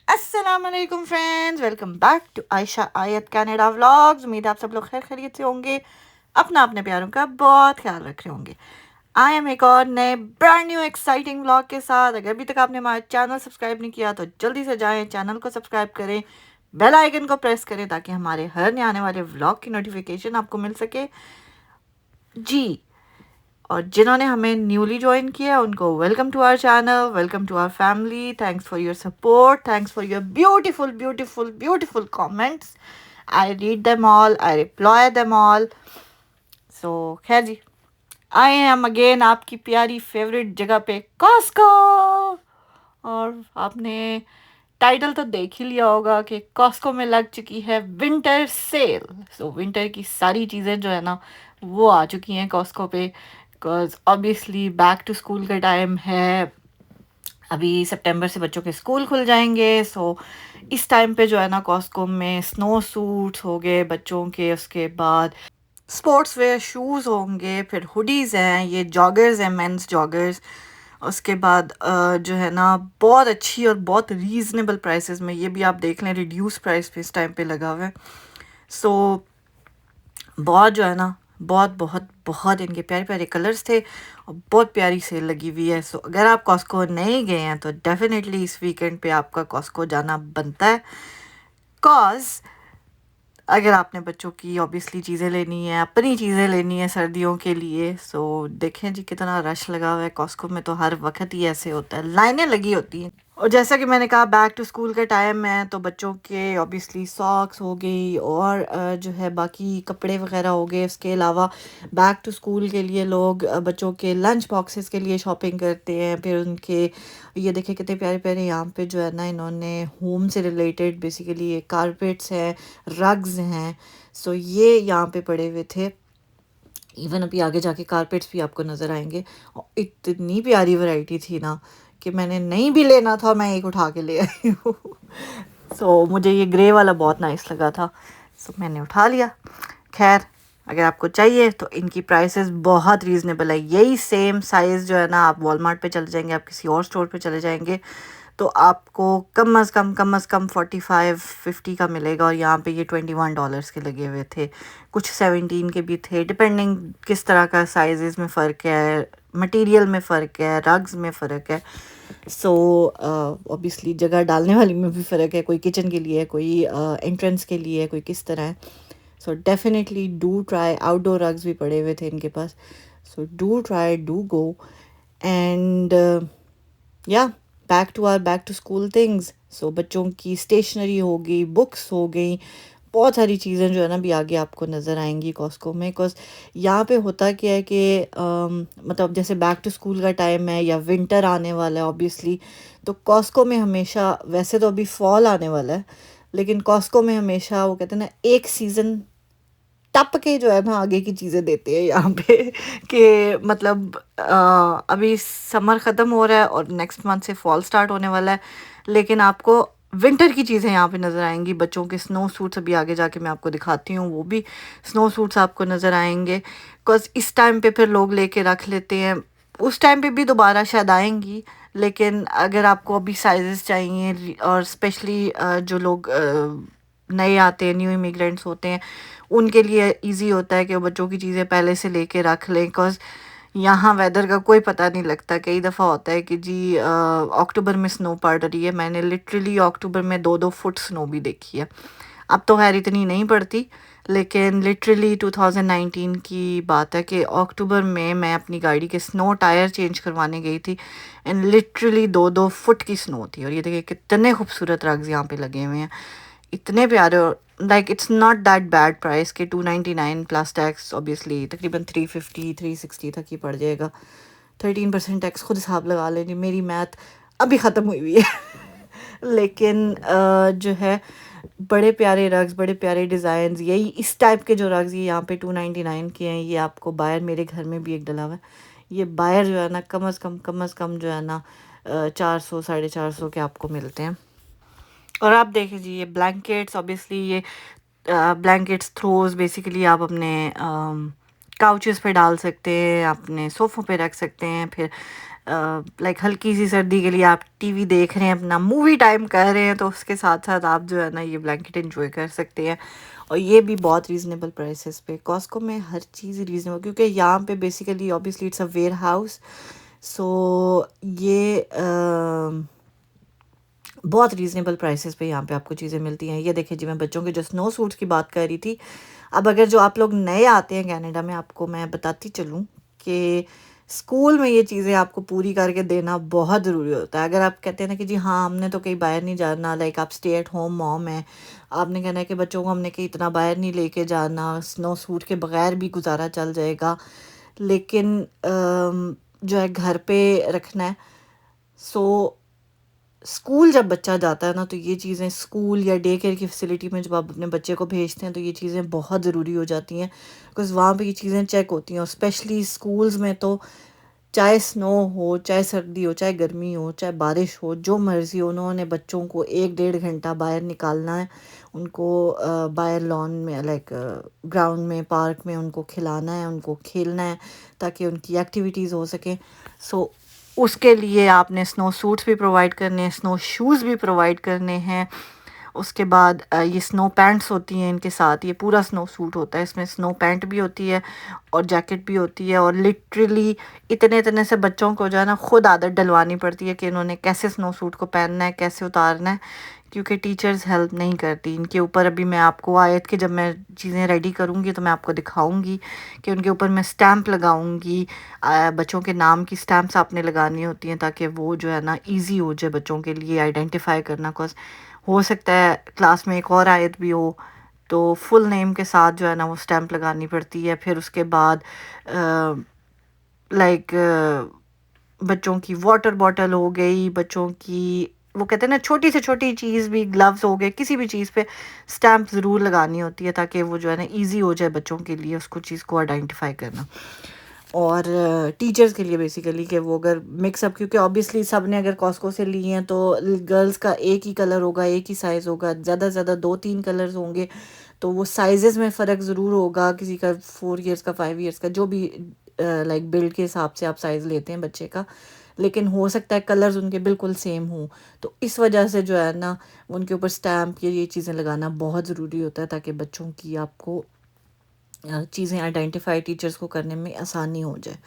السلام علیکم friends, welcome back to عائشہ آیت کینیڈا ولاگز. امید ہے آپ سب لوگ خیر خیریت سے ہوں گے، اپنے پیاروں کا بہت خیال رکھ رہے ہوں گے. آئی ایم ایک اور نئے برانڈ نیو ایکسائٹنگ ولاگ کے ساتھ. اگر ابھی تک آپ نے ہمارا چینل سبسکرائب نہیں کیا تو جلدی سے جائیں، چینل کو سبسکرائب کریں، بیل آئیکن کو پریس کریں تاکہ ہمارے ہر نئے آنے والے ولاگ کی نوٹیفیکیشن آپ کو مل سکے جی. اور جنہوں نے ہمیں نیولی جوائن کیا ان کو welcome to our channel, welcome to our family. Thanks for your support, thanks for your beautiful beautiful beautiful comments. I read them all, I reply them all. So خیر جی، آئے ہیں ہم اگین آپ کی پیاری فیوریٹ جگہ پہ، کاسکو. اور آپ نے ٹائٹل تو دیکھ ہی لیا ہوگا کہ کاسکو میں لگ چکی ہے ونٹر سیل. سو ونٹر کی ساری چیزیں جو ہے نا وہ آ چکی ہیں کاسکو پہ. Because obviously back to school کا ٹائم ہے، ابھی سپٹمبر سے بچوں کے اسکول کھل جائیں گے. سو اس ٹائم پہ جو ہے نا کاسکو میں اسنو سوٹس ہو گئے بچوں کے، اس کے بعد اسپورٹس ویئر شوز ہوں گے، پھر ہوڈیز ہیں، یہ جاگرز ہیں، مینس جاگرز. اس کے بعد جو ہے نا بہت اچھی اور بہت ریزنیبل پرائسز میں، یہ بھی آپ دیکھ لیں ریڈیوس پرائس پہ اس ٹائم پہ لگا ہوا ہے. سو بہت جو ہے نا بہت بہت بہت ان کے پیارے پیارے کلرز تھے اور بہت پیاری سیل لگی ہوئی ہے. سو اگر آپ کاسکو نہیں گئے ہیں تو ڈیفینیٹلی اس ویکینڈ پہ آپ کا کاسکو جانا بنتا ہے. کاز اگر آپ نے بچوں کی اوبیسلی چیزیں لینی ہے، اپنی چیزیں لینی ہے سردیوں کے لیے، سو دیکھیں جی کتنا رش لگا ہوا ہے کاسکو میں. تو ہر وقت ہی ایسے ہوتا ہے، لائنیں لگی ہوتی ہیں. اور جیسا کہ میں نے کہا بیک ٹو اسکول کا ٹائم ہے تو بچوں کے اوبیسلی ساکس ہو گئی اور جو ہے باقی کپڑے وغیرہ ہو گئے. اس کے علاوہ بیک ٹو اسکول کے لیے لوگ بچوں کے لنچ باکسز کے لیے شاپنگ کرتے ہیں. پھر ان کے یہ دیکھیں کتنے پیارے پیارے یہاں پہ جو ہے نا انہوں نے ہوم سے ریلیٹڈ بیسیکلی کارپیٹس ہیں، رگز ہیں. سو یہ یہاں پہ پڑے ہوئے تھے. ایون ابھی آگے جا کے کارپیٹس بھی آپ کو نظر آئیں گے. اور اتنی پیاری ورائٹی تھی نا کہ میں نے نہیں بھی لینا تھا، میں ایک اٹھا کے لے آئی ہوں. سو مجھے یہ گرے والا بہت نائس لگا تھا، سو میں نے اٹھا لیا. خیر اگر آپ کو چاہیے تو ان کی پرائسز بہت ریزنیبل ہے. یہی سیم سائز جو ہے نا آپ والمارٹ پہ چلے جائیں گے، آپ کسی اور اسٹور پہ چلے جائیں گے تو آپ کو کم از کم 45-50 کا ملے گا. اور یہاں پہ یہ $21 کے لگے ہوئے تھے، کچھ 17 کے بھی تھے، ڈپینڈنگ کس طرح کا سائزز میں فرق ہے، مٹیریل میں فرق ہے، رگز میں فرق ہے. سو اوبیسلی جگہ ڈالنے والی میں بھی فرق ہے، کوئی کچن کے لیے، کوئی انٹرنس کے لیے، کوئی کس طرح ہے. So definitely do try. Outdoor rugs بھی پڑے ہوئے تھے ان کے پاس. So do try, do go. And یا back to school things. So بچوں کی اسٹیشنری ہو گئی، بکس ہو گئیں، بہت ساری چیزیں جو ہے نا بھی آگے آپ کو نظر آئیں گی کاسکو میں. بیکاز یہاں پہ ہوتا کیا ہے کہ مطلب جیسے بیک ٹو اسکول کا ٹائم ہے یا ونٹر آنے والا ہے اوبیسلی، تو کاسکو میں ہمیشہ، ویسے تو ابھی فال آنے والا ہے لیکن کاسکو میں ہمیشہ وہ کہتے ہیں نا ایک سیزن ٹپ کے جو ہے نا آگے کی چیزیں دیتے ہیں یہاں پہ. کہ مطلب ابھی سمر ختم ہو رہا ہے اور نیکسٹ منتھ سے فال سٹارٹ ہونے والا ہے، لیکن آپ کو ونٹر کی چیزیں یہاں پہ نظر آئیں گی. بچوں کے سنو سوٹس ابھی آگے جا کے میں آپ کو دکھاتی ہوں، وہ بھی سنو سوٹس آپ کو نظر آئیں گے. بیکاز اس ٹائم پہ پھر لوگ لے کے رکھ لیتے ہیں، اس ٹائم پہ بھی دوبارہ شاید آئیں گی. لیکن اگر آپ کو ابھی سائزز چاہیے اور اسپیشلی جو لوگ نئے آتے ہیں، نیو امیگرینٹس ہوتے ہیں، ان کے لیے ایزی ہوتا ہے کہ وہ بچوں کی چیزیں پہلے سے لے کے رکھ لیں. بیکاز یہاں ویدر کا کوئی پتہ نہیں لگتا. کئی دفعہ ہوتا ہے کہ جی اکتوبر میں سنو پڑ رہی ہے. میں نے لٹرلی اکتوبر میں 2 فٹ سنو بھی دیکھی ہے. اب تو خیر اتنی نہیں پڑتی، لیکن لٹرلی 2019 کی بات ہے کہ اکتوبر میں اپنی گاڑی کے سنو ٹائر چینج کروانے گئی تھی اینڈ لٹرلی 2 فٹ کی سنو تھی. اور یہ دیکھیں کتنے خوبصورت رگز یہاں پہ لگے ہوئے ہیں، اتنے پیارے. اور like it's not that bad price کہ 299 پلس ٹیکس اوبیسلی تقریباً 350-360 تک ہی پڑ جائے گا. 13% ٹیکس خود حساب لگا لیں. میری میتھ ابھی ختم ہوئی ہوئی ہے لیکن جو ہے بڑے پیارے رگز، بڑے پیارے ڈیزائنز. یہی اس ٹائپ کے جو رگز یہ یہاں پہ 299 کے ہیں. یہ آپ کو باہر میرے گھر میں بھی ایک ڈلا ہوا ہے، یہ باہر جو ہے نا کم از کم جو ہے نا 400-450 کے آپ کو ملتے ہیں. اور آپ دیکھیں جی یہ بلینکٹس، اوبیسلی یہ بلینکٹس تھروز بیسیکلی آپ اپنے کاؤچز پہ ڈال سکتے ہیں، اپنے صوفوں پہ رکھ سکتے ہیں. پھر لائک ہلکی سی سردی کے لیے آپ ٹی وی دیکھ رہے ہیں، اپنا مووی ٹائم کر رہے ہیں، تو اس کے ساتھ ساتھ آپ جو ہے نا یہ بلینکٹ انجوائے کر سکتے ہیں. اور یہ بھی بہت ریزنیبل پرائسز پہ. کاسکو میں ہر چیز ریزنیبل، کیونکہ یہاں پہ basically obviously it's a warehouse, so یہ بہت ریزنیبل پرائسز پہ یہاں پہ آپ کو چیزیں ملتی ہیں. یہ دیکھیں جی، میں بچوں کے جو سنو سوٹس کی بات کر رہی تھی. اب اگر جو آپ لوگ نئے آتے ہیں کینیڈا میں، آپ کو میں بتاتی چلوں کہ اسکول میں یہ چیزیں آپ کو پوری کر کے دینا بہت ضروری ہوتا ہے. اگر آپ کہتے ہیں نا کہ جی ہاں ہم نے تو کہیں باہر نہیں جانا، لائک آپ اسٹے ایٹ ہوم موم ہے، آپ نے کہنا ہے کہ بچوں کو ہم نے کہیں اتنا باہر نہیں لے کے جانا، سنو سوٹ کے بغیر بھی گزارا چل جائے گا، لیکن جو ہے گھر پہ رکھنا ہے. سو اسکول جب بچہ جاتا ہے نا، تو یہ چیزیں اسکول یا ڈے کیئر کی فیسلٹی میں جب آپ اپنے بچے کو بھیجتے ہیں تو یہ چیزیں بہت ضروری ہو جاتی ہیں، بکاز وہاں پہ یہ چیزیں چیک ہوتی ہیں. اور اسپیشلی اسکولز میں تو چاہے سنو ہو، چاہے سردی ہو، چاہے گرمی ہو، چاہے بارش ہو، جو مرضی ہو، انہوں نے بچوں کو 1-1.5 گھنٹہ باہر نکالنا ہے. ان کو باہر لان میں، لائک گراؤنڈ میں، پارک میں ان کو کھلانا ہے، ان کو کھیلنا ہے، تاکہ ان کی ایکٹیویٹیز ہو سکیں. سو اس کے لیے آپ نے سنو سوٹس بھی پرووائڈ کرنے ہیں، سنو شوز بھی پرووائڈ کرنے ہیں. اس کے بعد یہ سنو پینٹس ہوتی ہیں ان کے ساتھ. یہ پورا سنو سوٹ ہوتا ہے، اس میں سنو پینٹ بھی ہوتی ہے اور جیکٹ بھی ہوتی ہے. اور لٹرلی اتنے سے بچوں کو جو ہے نا خود عادت ڈلوانی پڑتی ہے کہ انہوں نے کیسے سنو سوٹ کو پہننا ہے، کیسے اتارنا ہے، کیونکہ ٹیچرز ہیلپ نہیں کرتی ان کے اوپر. ابھی میں آپ کو آیت کے جب میں چیزیں ریڈی کروں گی تو میں آپ کو دکھاؤں گی کہ ان کے اوپر میں سٹیمپ لگاؤں گی. بچوں کے نام کی سٹیمپس آپ نے لگانی ہوتی ہیں تاکہ وہ جو ہے نا ایزی ہو جائے بچوں کے لیے آئیڈینٹیفائی کرنا. کاز ہو سکتا ہے کلاس میں ایک اور آیت بھی ہو، تو فل نیم کے ساتھ جو ہے نا وہ سٹیمپ لگانی پڑتی ہے. پھر اس کے بعد لائک بچوں کی واٹر بوٹل ہو گئی، بچوں کی وہ کہتے ہیں نا چھوٹی سے چھوٹی چیز بھی، گلوز ہو گئے، کسی بھی چیز پہ سٹیمپ ضرور لگانی ہوتی ہے تاکہ وہ جو ہے نا ایزی ہو جائے بچوں کے لیے اس کو چیز کو آئیڈینٹیفائی کرنا. اور ٹیچرز کے لیے بیسیکلی کہ وہ اگر مکس اپ، کیونکہ آبویسلی سب نے اگر کاسکو سے لی ہیں تو گرلز کا ایک ہی کلر ہوگا، ایک ہی سائز ہوگا، زیادہ سے زیادہ 2-3 کلرز ہوں گے، تو وہ سائزز میں فرق ضرور ہوگا. کسی کا 4 ایئرس کا، 5 ایئرس کا، جو بھی لائک بلڈ کے حساب سے آپ سائز لیتے ہیں بچے کا، لیکن ہو سکتا ہے کلرز ان کے بالکل سیم ہوں. تو اس وجہ سے جو ہے نا ان کے اوپر سٹیمپ یہ چیزیں لگانا بہت ضروری ہوتا ہے تاکہ بچوں کی آپ کو چیزیں آئیڈینٹیفائی ٹیچرز کو کرنے میں آسانی ہو جائے.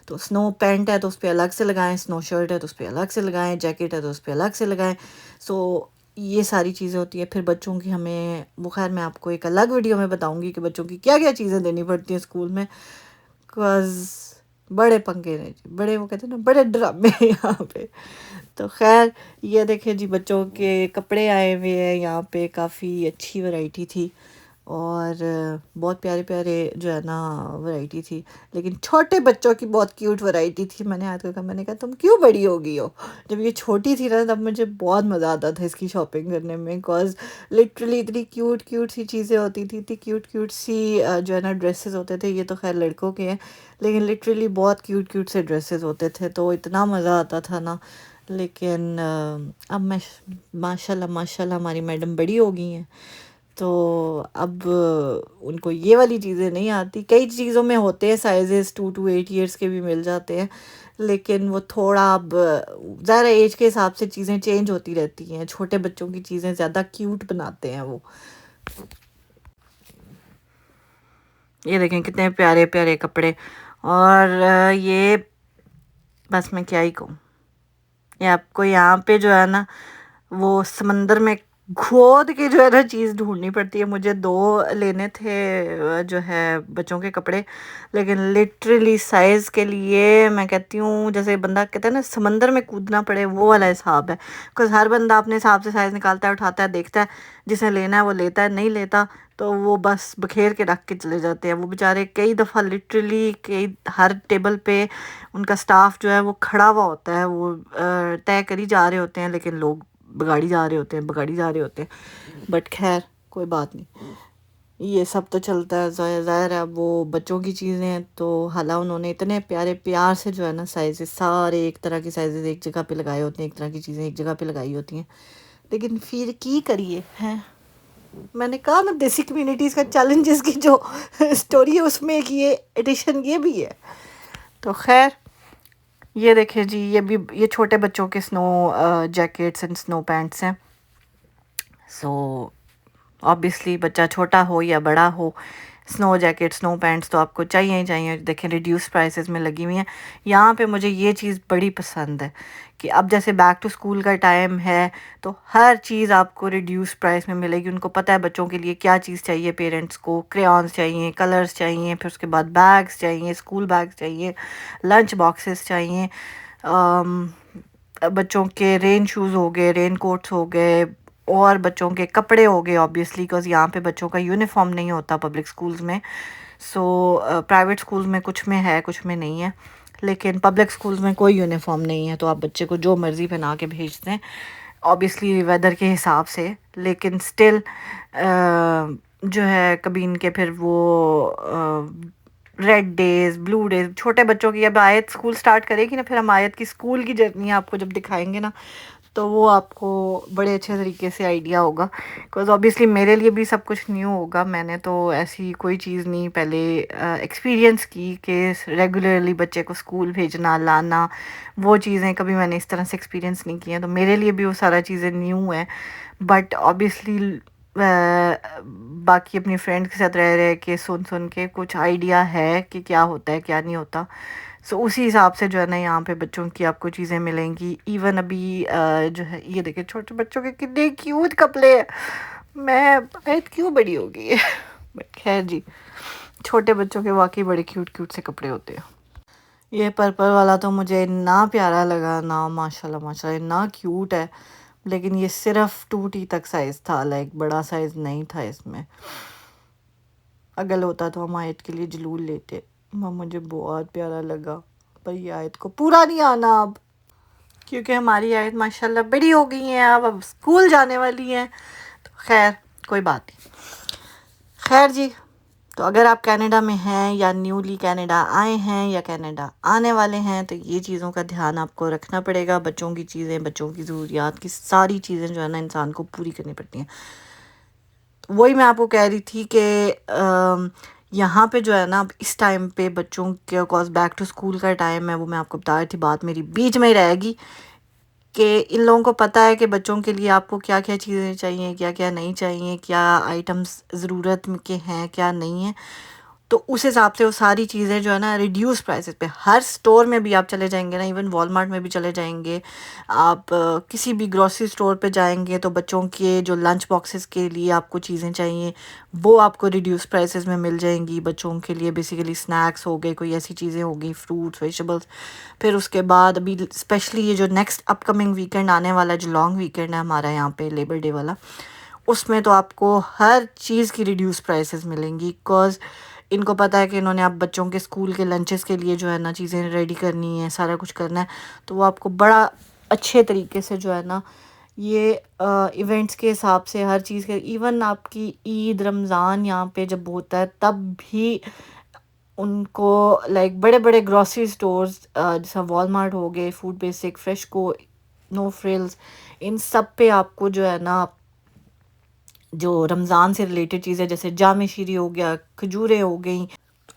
تو سنو پینٹ ہے تو اس پہ الگ سے لگائیں، سنو شرٹ ہے تو اس پہ الگ سے لگائیں، جیکٹ ہے تو اس پہ الگ سے لگائیں. سو یہ ساری چیزیں ہوتی ہیں. پھر بچوں کی ہمیں وہ، خیر میں آپ کو ایک الگ ویڈیو میں بتاؤں گی کہ بچوں کی کیا کیا چیزیں دینی پڑتی ہیں اسکول میں، کاز بڑے پنکے ہیں جی، بڑے وہ کہتے ہیں نا بڑے ڈرامے ہیں یہاں پہ. تو خیر یہ دیکھیں جی بچوں کے کپڑے آئے ہوئے ہیں یہاں پہ، کافی اچھی ورائٹی تھی اور بہت پیارے پیارے جو ہے نا ورائٹی تھی. لیکن چھوٹے بچوں کی بہت کیوٹ ورائٹی تھی. میں نے آج کہا، میں نے کہا تم کیوں بڑی ہو گئی ہو؟ جب یہ چھوٹی تھی نا تب مجھے بہت مزہ آتا تھا اس کی شاپنگ کرنے میں، کاز لٹرلی اتنی کیوٹ کیوٹ سی چیزیں ہوتی تھی، اتنی کیوٹ کیوٹ سی جو ہے نا ڈریسز ہوتے تھے. یہ تو خیر لڑکوں کے ہیں، لیکن لٹرلی بہت کیوٹ کیوٹ سے ڈریسز ہوتے تھے، تو اتنا مزہ آتا تھا نا. لیکن اب میں ماشاء اللہ ہماری میڈم بڑی ہو گئی ہیں، تو اب ان کو یہ والی چیزیں نہیں آتی. کئی چیزوں میں ہوتے ہیں سائزز 2 to 8 ایئرس کے بھی مل جاتے ہیں، لیکن وہ تھوڑا اب ظاہر ایج کے حساب سے چیزیں چینج ہوتی رہتی ہیں. چھوٹے بچوں کی چیزیں زیادہ کیوٹ بناتے ہیں وہ. یہ دیکھیں کتنے پیارے پیارے کپڑے. اور یہ بس میں کیا ہی کہوں، یہ آپ کو یہاں پہ جو ہے نا وہ سمندر میں کھود کے جو ہے نا چیز ڈھونڈنی پڑتی ہے. مجھے 2 لینے تھے جو ہے بچوں کے کپڑے، لیکن لٹرلی سائز کے لیے میں کہتی ہوں جیسے بندہ کہتا ہے نا سمندر میں کودنا پڑے، وہ والا حساب ہے. بکاز ہر بندہ اپنے حساب سے سائز نکالتا ہے، اٹھاتا ہے، دیکھتا ہے، جس نے لینا ہے وہ لیتا ہے، نہیں لیتا تو وہ بس بکھیر کے رکھ کے چلے جاتے ہیں. وہ بیچارے کئی دفعہ لٹرلی ہر ٹیبل پہ ان کا سٹاف جو ہے وہ کھڑا ہوا ہوتا ہے، وہ طے کری جا رہے ہوتے ہیں، لیکن لوگ بگاڑی جا رہے ہوتے ہیں. بٹ خیر کوئی بات نہیں، یہ سب تو چلتا ہے. ظاہر ہے وہ بچوں کی چیزیں ہیں تو حالا انہوں نے اتنے پیارے پیار سے جو ہے نا سائزز سارے ایک طرح کی سائزز ایک جگہ پہ لگائے ہوتے ہیں، ایک طرح کی چیزیں ایک جگہ پہ لگائی ہوتی ہیں. لیکن پھر کی کریے ہیں، میں نے کہا نا دیسی کمیونٹیز کا چیلنجز کی جو اسٹوری ہے اس میں ایک یہ ایڈیشن یہ بھی ہے. تو خیر یہ دیکھیں جی، یہ چھوٹے بچوں کے سنو جیکٹس اینڈ سنو پینٹس ہیں. سو آبویسلی بچہ چھوٹا ہو یا بڑا ہو، سنو جیکٹ سنو پینٹس تو آپ کو چاہیے ہی چاہیے. دیکھیں ریڈیوس پرائسز میں لگی ہوئی ہیں. یہاں پہ مجھے یہ چیز بڑی پسند ہے کہ اب جیسے بیک ٹو اسکول کا ٹائم ہے تو ہر چیز آپ کو ریڈیوس پرائس میں ملے گی. ان کو پتہ ہے بچوں کے لیے کیا چیز چاہیے، پیرنٹس کو کریونس چاہیے، کلرز چاہیے، پھر اس کے بعد بیگس چاہیے، اسکول بیگس چاہیے، لنچ باکسز چاہیے، بچوں کے رین شوز ہو گئے، رین کوٹس ہو گئے، اور بچوں کے کپڑے ہو گئے آبویسلی، بیکاز یہاں پہ بچوں کا یونیفارم نہیں ہوتا پبلک اسکولز میں. سو پرائیویٹ اسکولز میں کچھ میں ہے کچھ میں نہیں ہے، لیکن پبلک اسکولز میں کوئی یونیفارم نہیں ہے، تو آپ بچے کو جو مرضی پہنا کے بھیجتے ہیں آبویسلی ویدر کے حساب سے. لیکن اسٹل جو ہے کبھی ان کے پھر وہ ریڈ ڈیز، بلو ڈیز، چھوٹے بچوں کی اب آیت اسکول سٹارٹ کرے گی نا، پھر ہم آیت کی اسکول کی جرنی آپ کو جب دکھائیں گے نا تو وہ آپ کو بڑے اچھے طریقے سے آئیڈیا ہوگا. بیکاز آبویسلی میرے لیے بھی سب کچھ نیو ہوگا. میں نے تو ایسی کوئی چیز نہیں پہلے ایکسپیرینس کی کہ ریگولرلی بچے کو اسکول بھیجنا لانا، وہ چیزیں کبھی میں نے اس طرح سے ایکسپیرینس نہیں کی ہیں، تو میرے لیے بھی وہ سارا چیزیں نیو ہیں. بٹ آبویسلی باقی اپنی فرینڈ کے ساتھ رہ رہے کہ سن کے کچھ آئیڈیا ہے کہ کیا ہوتا ہے کیا نہیں ہوتا. سو اسی حساب سے جو ہے نا یہاں پہ بچوں کی آپ کو چیزیں ملیں گی. ایون ابھی جو ہے یہ دیکھیں چھوٹے بچوں کے کتنے کیوٹ کپڑے ہیں. میں کیوں بڑی ہو گئی ہے بٹ خیر جی، چھوٹے بچوں کے واقعی بڑے کیوٹ کیوٹ سے کپڑے ہوتے ہیں. یہ پرپل والا تو مجھے اتنا پیارا لگا نا، ماشاء اللہ ماشاء اللہ اتنا کیوٹ ہے. لیکن یہ صرف 2T تک سائز تھا، لائک بڑا سائز نہیں تھا اس میں. اگر ہوتا تو ہم آیت کے لیے جلول لیتے. مجھے بہت پیارا لگا. پر یہ آیت کو پورا نہیں آنا اب، کیونکہ ہماری آیت ماشاءاللہ بڑی ہو گئی ہیں، اب اسکول جانے والی ہیں. تو خیر کوئی بات نہیں. خیر جی، تو اگر آپ کینیڈا میں ہیں یا نیولی کینیڈا آئے ہیں یا کینیڈا آنے والے ہیں تو یہ چیزوں کا دھیان آپ کو رکھنا پڑے گا. بچوں کی چیزیں، بچوں کی ضروریات کی ساری چیزیں جو ہے نا انسان کو پوری کرنی پڑتی ہیں. وہی میں آپ کو کہہ رہی تھی کہ یہاں پہ جو ہے نا اب اس ٹائم پہ بچوں کے کاز بیک ٹو اسکول کا ٹائم ہے، وہ میں آپ کو بتا رہی تھی، بات میری بیچ میں ہی رہے گی کہ ان لوگوں کو پتہ ہے کہ بچوں کے لیے آپ کو کیا کیا چیزیں چاہیے، کیا کیا نہیں چاہیے، کیا آئٹمس ضرورت کے ہیں کیا نہیں ہیں. تو اس حساب سے وہ ساری چیزیں جو ہے نا ریڈیوس پرائسز پہ، ہر سٹور میں بھی آپ چلے جائیں گے نا، ایون والمارٹ میں بھی چلے جائیں گے آپ، کسی بھی گروسری سٹور پہ جائیں گے تو بچوں کے جو لنچ باکسز کے لیے آپ کو چیزیں چاہیے وہ آپ کو ریڈیوس پرائسز میں مل جائیں گی. بچوں کے لیے بیسیکلی سنیکس ہو گئے، کوئی ایسی چیزیں ہو گئی، فروٹس، ویجیٹیبلس. پھر اس کے بعد ابھی اسپیشلی یہ جو نیکسٹ اپ کمنگ ویکینڈ آنے والا ہے، جو لانگ ویکینڈ ہے ہمارا یہاں پہ لیبر ڈے والا، اس میں تو آپ کو ہر چیز کی ریڈیوس پرائسز ملیں گی. بیکاز ان کو پتہ ہے کہ انہوں نے اب بچوں کے اسکول کے لنچز کے لیے جو ہے نا چیزیں ریڈی کرنی ہے، سارا کچھ کرنا ہے. تو وہ آپ کو بڑا اچھے طریقے سے جو ہے نا یہ ایونٹس کے حساب سے ہر چیز کے، ایون آپ کی عید رمضان یہاں پہ جب ہوتا ہے تب بھی ان کو لائک بڑے بڑے گروسری سٹورز جیسا والمارٹ ہو گئے، فوڈ بیسک، فریش کو، نو فریلز، ان سب پہ آپ کو جو ہے نا جو رمضان سے ریلیٹڈ چیزیں جیسے جامع شیری ہو گیا، کھجوریں ہو گئیں،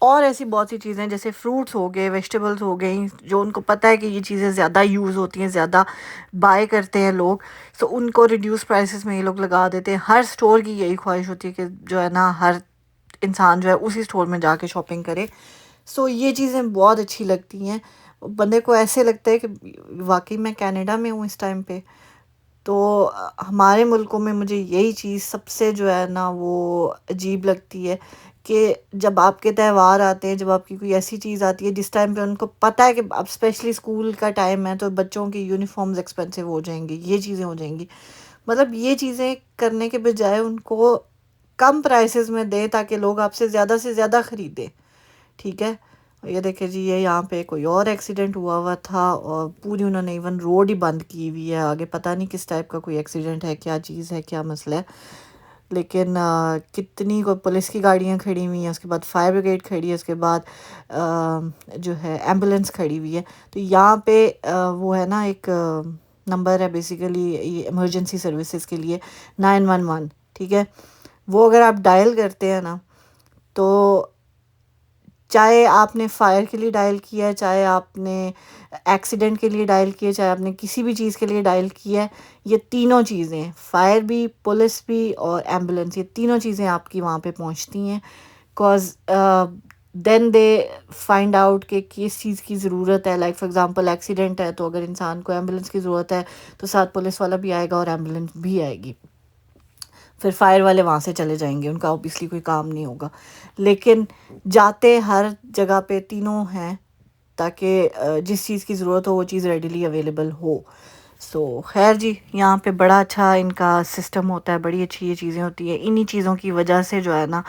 اور ایسی بہت سی چیزیں جیسے فروٹس ہو گئے، ویجیٹیبلس ہو گئیں، جو ان کو پتہ ہے کہ یہ چیزیں زیادہ یوز ہوتی ہیں، زیادہ بائی کرتے ہیں لوگ، سو ان کو ریڈیوس پرائسز میں یہ لوگ لگا دیتے ہیں. ہر سٹور کی یہی خواہش ہوتی ہے کہ جو ہے نا ہر انسان جو ہے اسی سٹور میں جا کے شاپنگ کرے. سو یہ چیزیں بہت اچھی لگتی ہیں. بندے کو ایسے لگتا ہے کہ واقعی میں کینیڈا میں ہوں اس ٹائم پہ. تو ہمارے ملکوں میں مجھے یہی چیز سب سے جو ہے نا وہ عجیب لگتی ہے کہ جب آپ کے تہوار آتے ہیں، جب آپ کی کوئی ایسی چیز آتی ہے جس ٹائم پہ ان کو پتہ ہے کہ اب اسپیشلی اسکول کا ٹائم ہے تو بچوں کی یونیفارمز ایکسپینسو ہو جائیں گی، یہ چیزیں ہو جائیں گی. مطلب یہ چیزیں کرنے کے بجائے ان کو کم پرائسز میں دیں تاکہ لوگ آپ سے زیادہ خریدیں. ٹھیک ہے. یہ دیکھیں جی، یہ یہاں پہ کوئی اور ایکسیڈنٹ ہوا تھا اور پوری انہوں نے ایون روڈ ہی بند کی ہوئی ہے. آگے پتہ نہیں کس ٹائپ کا کوئی ایکسیڈنٹ ہے، کیا چیز ہے، کیا مسئلہ ہے. لیکن کتنی کو پولیس کی گاڑیاں کھڑی ہوئی ہیں، اس کے بعد فائر بریگیڈ کھڑی ہے، اس کے بعد جو ہے ایمبولینس کھڑی ہوئی ہے. تو یہاں پہ وہ ہے نا ایک نمبر ہے بیسیکلی ایمرجنسی سروسز کے لیے 911. ٹھیک ہے. وہ اگر آپ ڈائل کرتے ہیں نا تو چاہے آپ نے فائر کے لیے ڈائل کیا ہے، چاہے آپ نے ایکسیڈنٹ کے لیے ڈائل کیا ہے، چاہے آپ نے کسی بھی چیز کے لیے ڈائل کیا ہے، یہ تینوں چیزیں، فائر بھی، پولیس بھی اور ایمبولینس، یہ تینوں چیزیں آپ کی وہاں پہ پہنچتی ہیں. Cause then they find out کہ کس چیز کی ضرورت ہے. لائک فار ایگزامپل ایکسیڈنٹ ہے تو اگر انسان کو ایمبولینس کی ضرورت ہے تو ساتھ پولیس والا بھی آئے گا اور ایمبولینس بھی آئے گی. پھر فائر والے وہاں سے چلے جائیں گے، ان کا اوبیسلی کوئی کام نہیں ہوگا. لیکن جاتے ہر جگہ پہ تینوں ہیں تاکہ جس چیز کی ضرورت ہو وہ چیز ریڈیلی اویلیبل ہو. سو خیر جی، یہاں پہ بڑا اچھا ان کا سسٹم ہوتا ہے، بڑی اچھی یہ چیزیں ہوتی ہیں. انہی چیزوں کی وجہ سے جو ہے نا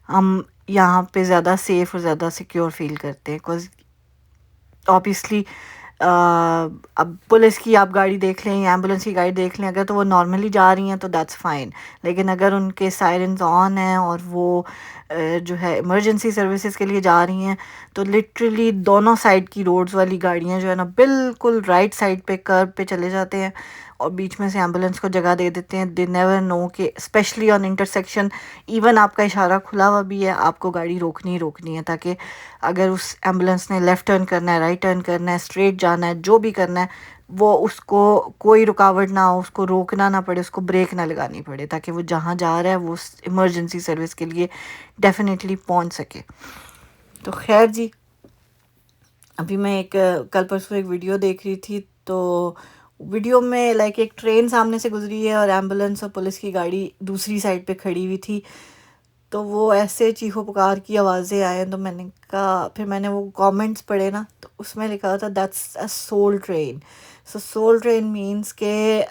ہم یہاں پہ زیادہ سیف اور زیادہ سیکیور فیل کرتے ہیں. بیکاز اوبیسلی اب پولیس کی آپ گاڑی دیکھ لیں یا ایمبولینس کی گاڑی دیکھ لیں، اگر تو وہ نارملی جا رہی ہیں تو دیٹس فائن. لیکن اگر ان کے سائرنز آن ہیں اور وہ جو ہے ایمرجنسی سروسز کے لیے جا رہی ہیں تو لٹرلی دونوں سائڈ کی روڈز والی گاڑیاں جو ہے نا بالکل رائٹ سائڈ پہ کرب پہ چلے جاتے ہیں اور بیچ میں سے ایمبولینس کو جگہ دے دیتے ہیں. دے نیور نو کہ اسپیشلی آن انٹرسیکشن، ایون آپ کا اشارہ کھلا ہوا بھی ہے، آپ کو گاڑی روکنی ہی روکنی ہے تاکہ اگر اس ایمبولینس نے لیفٹ ٹرن کرنا ہے، رائٹ ٹرن کرنا ہے، اسٹریٹ جانا ہے، جو بھی کرنا ہے، وہ اس کو کوئی رکاوٹ نہ ہو، اس کو روکنا نہ پڑے، اس کو بریک نہ لگانی پڑے تاکہ وہ جہاں جا رہا ہے وہ اس ایمرجنسی سروس کے لیے ڈیفینیٹلی پہنچ سکے. تو خیر جی، ابھی میں ایک کل پرسوں ایک ویڈیو دیکھ رہی تھی تو ویڈیو میں لائک ایک ٹرین سامنے سے گزری ہے اور ایمبولینس اور پولیس کی گاڑی دوسری سائڈ پہ کھڑی ہوئی تھی. تو وہ ایسے چیخو پکار کی آوازیں آئیں تو میں نے کہا، پھر میں نے وہ کامنٹس پڑھے نا تو اس میں لکھا تھا that's a civil train. So civil train means کہ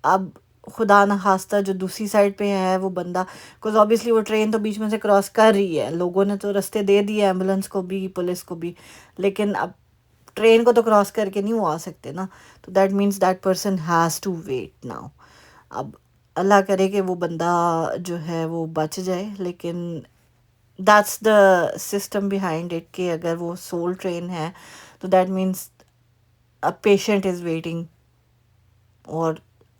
اب خدا نخواستہ جو دوسری سائڈ پہ ہے وہ بندہ، بیکاز اوبیسلی وہ ٹرین تو بیچ میں سے کراس کر رہی ہے، لوگوں نے تو رستے دے دیے ایمبولینس کو بھی پولیس کو بھی، لیکن اب ٹرین کو تو کراس کر کے نہیں وہ آ سکتے نا. تو that means that person has to wait now. اب اللہ کرے کہ وہ بندہ جو ہے وہ بچ جائے، لیکن that's the system behind it کہ اگر وہ سول ٹرین ہے تو that means a patient is waiting اور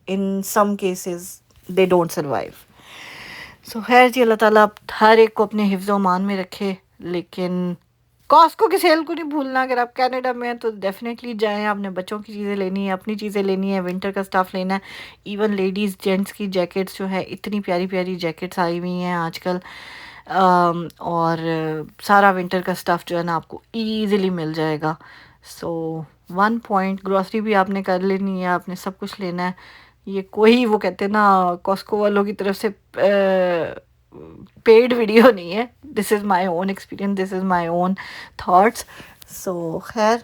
in some cases they don't survive. سو خیر جی، اللہ تعالیٰ ہر ایک کو اپنے حفظ و امان میں رکھے. لیکن کاسکو کی سیل کو نہیں بھولنا. اگر آپ کینیڈا میں ہیں تو ڈیفینیٹلی جائیں. آپ نے بچوں کی چیزیں لینی ہے، اپنی چیزیں لینی ہے، ونٹر کا اسٹاف لینا ہے. ایون لیڈیز جینٹس کی جیکٹس جو ہے، اتنی پیاری پیاری جیکٹس آئی ہوئی ہیں آج کل، اور سارا ونٹر کا اسٹاف جو ہے نا آپ کو ایزیلی مل جائے گا. سو 1 پوائنٹ گروسری بھی آپ نے کر لینی ہے، آپ نے سب کچھ لینا ہے. یہ کوئی وہ کہتے ہیں نا کاسکو والوں کی طرف سے پیڈ ویڈیو نہیں ہے. دس از مائی اون ایکسپیرینس، دس از مائی اون تھاٹس. سو خیر،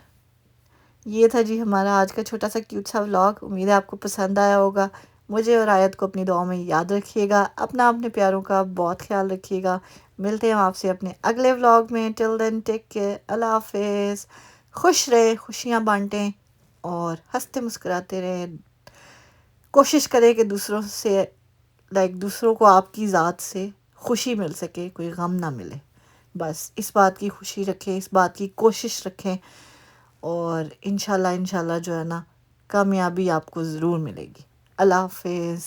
یہ تھا جی ہمارا آج کا چھوٹا سا کیوٹ سا ولاگ. امید ہے آپ کو پسند آیا ہوگا. مجھے اور آیت کو اپنی دعاؤں میں یاد رکھیے گا. اپنے پیاروں کا بہت خیال رکھیے گا. ملتے ہیں آپ سے اپنے اگلے ولاگ میں. ٹل دین ٹیک کیئر. اللہ حافظ. خوش رہے، خوشیاں بانٹیں اور ہنستے مسکراتے رہیں. کوشش کریں کہ دوسروں سے دوسروں کو آپ کی ذات سے خوشی مل سکے، کوئی غم نہ ملے. بس اس بات کی خوشی رکھیں، اس بات کی کوشش رکھیں، اور انشاءاللہ جو ہے نا کامیابی آپ کو ضرور ملے گی. اللہ حافظ.